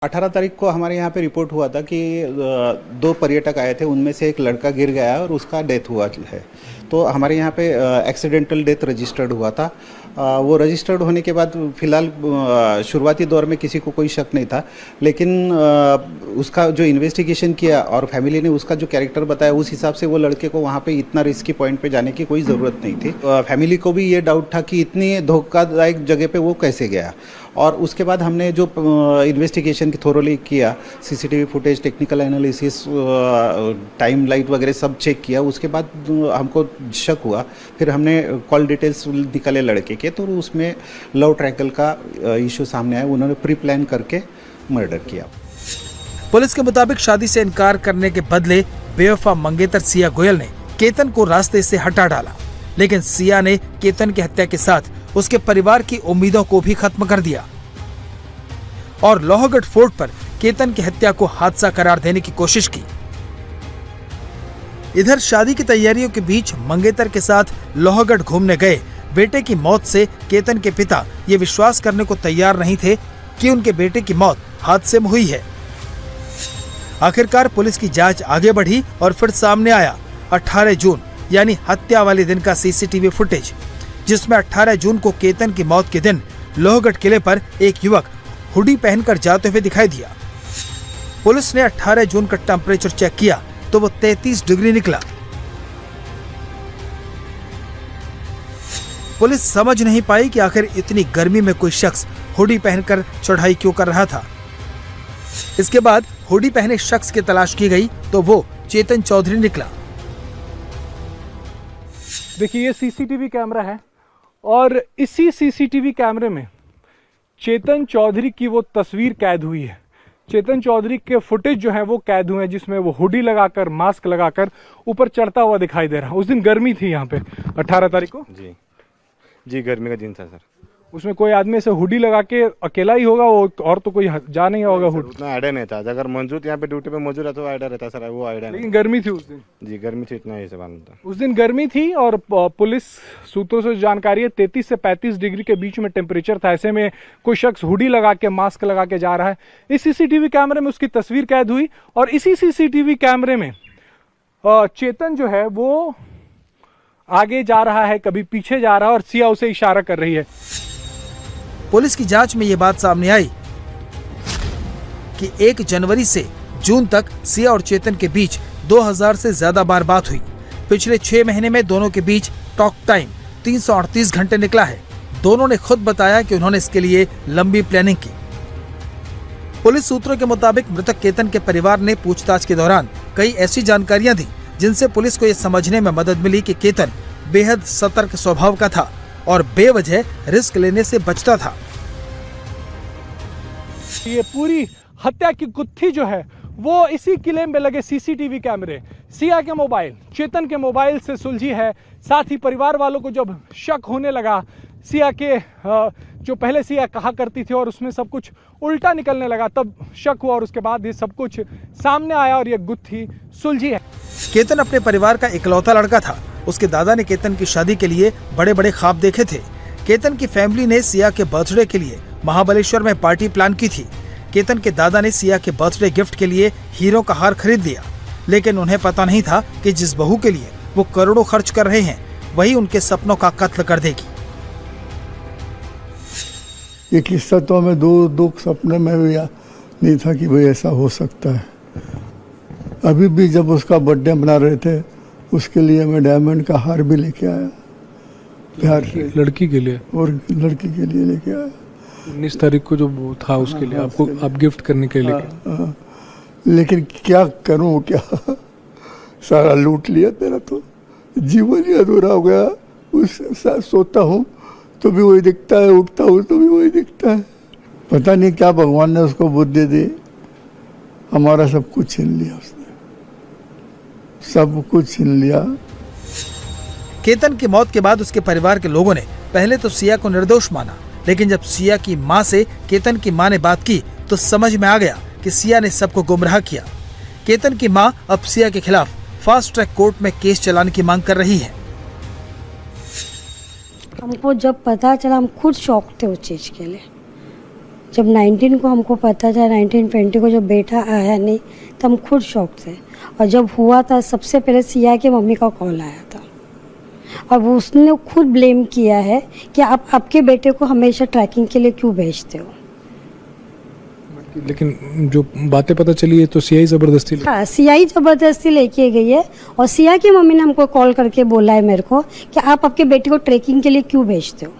18 तारीख को हमारे यहाँ पे रिपोर्ट हुआ था कि 2 पर्यटक आए थे, उनमें से एक लड़का गिर गया और उसका डेथ हुआ है। तो हमारे यहाँ पे एक्सीडेंटल डेथ रजिस्टर्ड हुआ था। वो रजिस्टर्ड होने के बाद फिलहाल शुरुआती दौर में किसी को कोई शक नहीं था, लेकिन उसका जो इन्वेस्टिगेशन किया और फैमिली ने उसका जो कैरेक्टर बताया, उस हिसाब से वो लड़के को वहाँ पे इतना रिस्की पॉइंट पे जाने की कोई ज़रूरत नहीं थी। फैमिली को भी ये डाउट था कि इतनी धोखादायक जगह पे वो कैसे गया। और उसके बाद हमने जो इन्वेस्टिगेशन की थोरोली किया, CCTV footage, technical analysis, time light वगैरह सब चेक किया। उसके बाद हमको शक हुआ, फिर हमने कॉल डिटेल्स निकाले लड़के के, तो उसमें लव ट्रैंगल का इशू सामने आया। उन्होंने प्री प्लान करके मर्डर किया। पुलिस के मुताबिक शादी से इनकार करने के बदले बेवफा मंगेतर सिया गोयल ने केतन को रास्ते से हटा डाला, लेकिन सिया ने केतन की हत्या के साथ उसके परिवार की उम्मीदों को भी खत्म कर दिया और लोहगढ़ फोर्ट पर केतन की हत्या को हादसा करार देने की कोशिश की। इधर शादी की तैयारियों के बीच मंगेतर के साथ लोहगढ़ घूमने गए बेटे की मौत से केतन के पिता ये विश्वास करने को तैयार नहीं थे कि उनके बेटे की मौत हादसे में हुई है। आखिरकार पुलिस की जांच आगे बढ़ी और फिर सामने आया 18 जून यानी हत्या वाले दिन का सीसीटीवी फुटेज, जिसमें 18 जून को केतन की मौत के दिन लोहगढ़ किले पर एक युवक हुडी पहनकर जाते हुए दिखाई दिया। पुलिस ने 18 जून का टेम्परेचर चेक किया तो वो 33 डिग्री निकला। पुलिस समझ नहीं पाई कि आखिर इतनी गर्मी में कोई शख्स हुडी पहनकर चढ़ाई क्यों कर रहा था। इसके बाद हुडी पहने शख्स की तलाश की गई तो वो चेतन चौधरी निकला। देखिए, ये सीसीटीवी कैमरा है और इसी सीसीटीवी कैमरे में चेतन चौधरी की वो तस्वीर कैद हुई है। चेतन चौधरी के फुटेज जो है वो कैद हुए हैं, जिसमें वो हुडी लगाकर, मास्क लगाकर ऊपर चढ़ता हुआ दिखाई दे रहा है। उस दिन गर्मी थी यहाँ पे 18 तारीख को। जी गर्मी का दिन था सर। उसमें कोई आदमी ऐसे हुडी लगा के अकेला ही होगा वो, और तो कोई जा नहीं होगा। उतना आइडिया नहीं था। अगर मौजूद यहाँ पे ड्यूटी पे मौजूद रहता तो आइडिया रहता सर, वो आइडिया नहीं। लेकिन गर्मी थी उस दिन। जी गर्मी थी, इतना ही से मालूम था। उस दिन गर्मी थी और पुलिस सूत्रों से जानकारी है 33 से 35 डिग्री के बीच में टेम्परेचर था। ऐसे में कोई शख्स हुडी लगा के, मास्क लगा के जा रहा है। इस सीसीटीवी कैमरे में उसकी तस्वीर कैद हुई और इसी सीसीटीवी कैमरे में चेतन जो है वो आगे जा रहा है, कभी पीछे जा रहा है और सिया उसे इशारा कर रही है। पुलिस की जांच में ये बात सामने आई कि 1 जनवरी से जून तक सिया और चेतन के बीच 2000 से ज्यादा बार बात हुई। पिछले 6 महीने में दोनों के बीच टॉक टाइम 338 घंटे निकला है। दोनों ने खुद बताया कि उन्होंने इसके लिए लंबी प्लानिंग की। पुलिस सूत्रों के मुताबिक मृतक केतन के परिवार ने पूछताछ के दौरान कई ऐसी जानकारियां दी जिनसे पुलिस को यह समझने में मदद मिली कि केतन बेहद सतर्क स्वभाव का था और बेवजह रिस्क लेने से बचता था। ये पूरी हत्या की गुत्थी जो है वो इसी किले में लगे सीसीटीवी कैमरे, सिया के मोबाइल, चेतन के मोबाइल से सुलझी है। साथ ही परिवार वालों को जब शक होने लगा सिया के, जो पहले सिया कहा करती थी और उसमें सब कुछ उल्टा निकलने लगा, तब शक हुआ और उसके बाद ये सब कुछ सामने आया और ये गुत्थी सुलझी है। केतन अपने परिवार का इकलौता लड़का था। उसके दादा ने केतन की शादी के लिए बड़े बड़े ख्वाब देखे थे। केतन की फैमिली ने सिया के बर्थडे के लिए महाबलेश्वर में पार्टी प्लान की थी। केतन के दादा ने सिया के बर्थडे गिफ्ट के लिए हीरो का हार खरीद लिया, लेकिन उन्हें पता नहीं था कि जिस बहू के लिए वो करोड़ों खर्च कर रहे हैं वही उनके सपनों का कत्ल कर देगी। ये किस्सा तो हमें दो सपने में भी नहीं था कि भाई ऐसा हो सकता है। अभी भी जब उसका बर्थडे मना रहे थे, उसके लिए मैं डायमंड का हार भी लेके आया, प्यार से लड़की के लिए, और लड़की के लिए लेके आया। 19 तारीख को जो था उसके लिए आपको, आप गिफ्ट करने के लिए। लेकिन क्या करूं, क्या सारा लूट लिया तेरा, तो जीवन ही अधूरा हो गया। उस साथ सोता हूँ तो भी वही दिखता है, उठता हूँ तो भी वही दिखता है। पता नहीं क्या भगवान ने उसको बुद्धि दी, हमारा सब कुछ छीन लिया उसने, सब कुछ छीन लिया। केतन की मौत के बाद उसके परिवार के लोगों ने पहले तो सिया को निर्दोष माना, लेकिन जब सिया की मां से केतन की मां ने बात की तो समझ में आ गया कि सिया ने सबको गुमराह किया। केतन की मां अब सिया के खिलाफ फास्ट ट्रैक कोर्ट में केस चलाने की मांग कर रही है। हमको जब पता चला हम खुद शॉक थे उस चीज़ के लिए। जब 19 को हमको पता था, 19-20 को जब बेटा आया नहीं, तो हम खुद शॉक थे। और जब हुआ था सबसे पहले सिया की मम्मी का कॉल आया था और वो उसने खुद ब्लेम किया है कि आप आपके बेटे को हमेशा ट्रैकिंग के लिए क्यों भेजते हो। लेकिन जो बातें पता चली है तो सीआई जबरदस्ती हाँ, सियाई ज़बरदस्ती लेके गई है और सिया की मम्मी ने हमको कॉल करके बोला है मेरे को कि आप आपके बेटे को ट्रैकिंग के लिए क्यों भेजते हो।